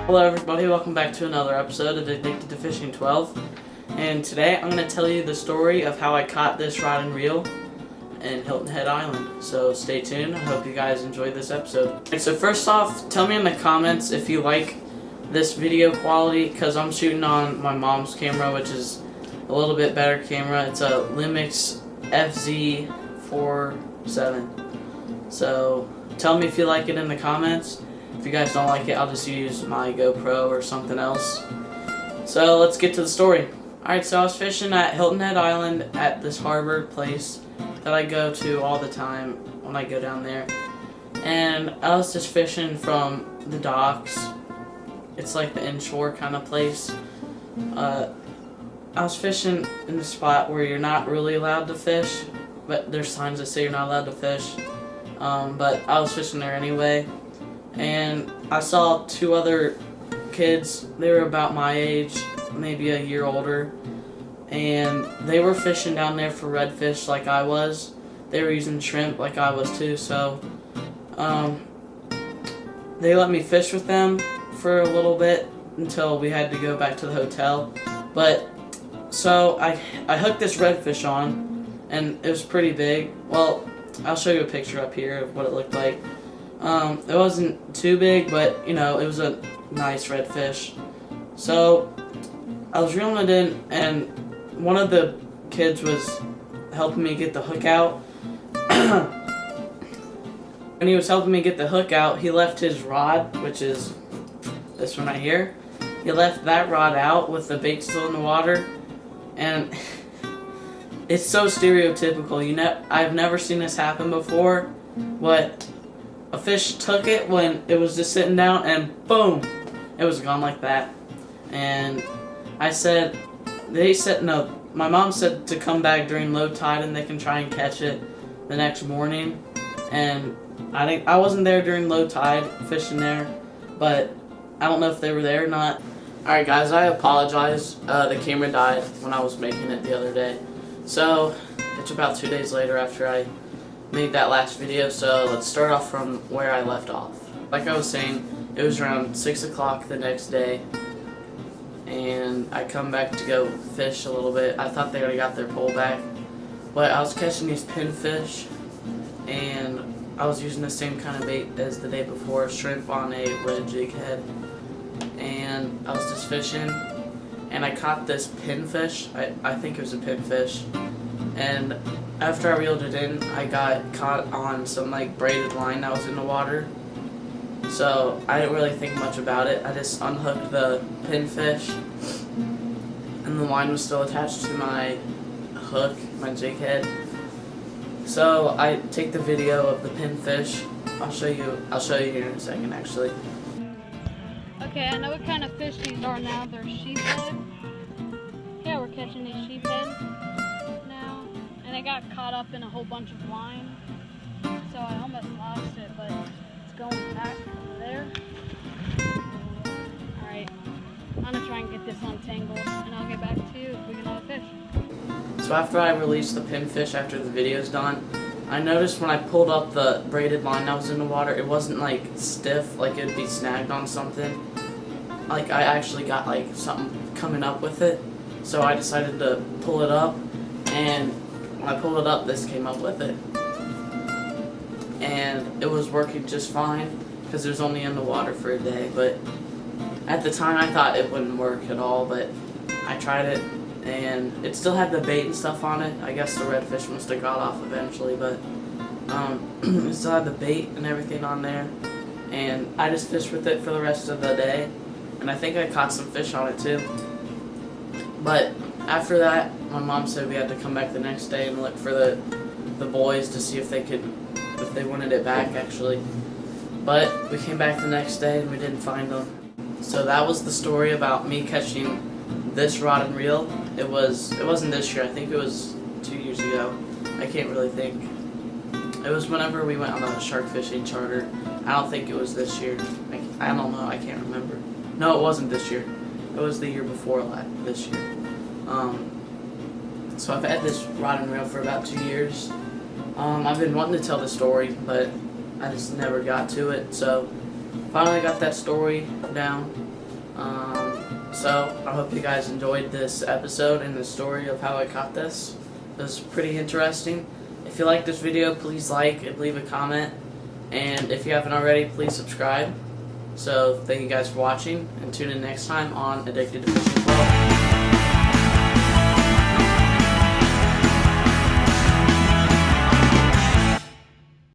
Hello everybody, welcome back to another episode of Addicted to Fishing 12. And today I'm going to tell you the story of how I caught this rod and reel in Hilton Head Island. So stay tuned, I hope you guys enjoyed this episode. Okay, so first off, tell me in the comments if you like this video quality, because I'm shooting on my mom's camera, which is a little bit better camera. It's a Lumix FZ47. So tell me if you like it in the comments. If you guys don't like it, I'll just use my GoPro or something else. So let's get to the story. Alright, so I was fishing at Hilton Head Island at this harbor place that I go to all the time when I go down there. And I was just fishing from the docks. It's like the inshore kind of place. I was fishing in the spot where you're not really allowed to fish, but there's signs that say you're not allowed to fish. But I was fishing there anyway. And I saw two other kids. They were about my age, maybe a year older, and they were fishing down there for redfish like I was. They were using shrimp like I was too, so they let me fish with them for a little bit until we had to go back to the hotel. But so I hooked this redfish on, and it was pretty big. Well, I'll show you a picture up here of what it looked like. It wasn't too big, but you know, it was a nice redfish. So I was reeling it in, and one of the kids was helping me get the hook out. When he was helping me get the hook out, he left his rod, which is this one right here. He left that rod out with the bait still in the water, and it's so stereotypical. I've never seen this happen before, but a fish took it when it was just sitting down, and boom, it was gone like that. And my mom said to come back during low tide and they can try and catch it the next morning. And I wasn't there during low tide fishing there, but I don't know if they were there or not. Alright guys, I apologize. The camera died when I was making it the other day. So it's about 2 days later after I made that last video, so let's start off from where I left off. Like I was saying, it was around 6 o'clock the next day, and I come back to go fish a little bit. I thought they already got their pole back, but I was catching these pinfish, and I was using the same kind of bait as the day before, shrimp on a red jig head, and I was just fishing, and I caught this pinfish. I think it was a pinfish, and after I reeled it in, I got caught on some like braided line that was in the water. So I didn't really think much about it. I just unhooked the pinfish, and the line was still attached to my hook, my jig head. So I take the video of the pinfish. I'll show you here in a second actually. Okay, I know what kind of fish these are now. They're sheephead. Yeah, we're catching these sheephead now. And I got caught up in a whole bunch of line, so I almost lost it, but it's going back over there. Alright, I'm gonna try and get this untangled, and I'll get back to you if we get another fish. So after I released the pinfish after the video's done, I noticed when I pulled up the braided line that was in the water, it wasn't like stiff, like it would be snagged on something. Like I actually got like something coming up with it, so I decided to pull it up, and when I pulled it up, this came up with it. And it was working just fine, because it was only in the water for a day, but at the time I thought it wouldn't work at all, but I tried it, and it still had the bait and stuff on it. I guess the redfish must have got off eventually, but it still had the bait and everything on there, and I just fished with it for the rest of the day, and I think I caught some fish on it too. But after that, my mom said we had to come back the next day and look for the boys to see if they wanted it back actually. But we came back the next day and we didn't find them. So that was the story about me catching this rod and reel. It wasn't this year. I think it was 2 years ago. I can't really think. It was whenever we went on a shark fishing charter. I don't think it was this year. I don't know. I can't remember. No, it wasn't this year. It was the year before this year. So I've had this rod and reel for about 2 years. I've been wanting to tell the story, but I just never got to it. So finally got that story down, So I hope you guys enjoyed this episode and the story of how I caught this. It was pretty interesting. If you like this video, please like and leave a comment. And if you haven't already, please subscribe. So thank you guys for watching, and tune in next time on Addicted to Fishing 12.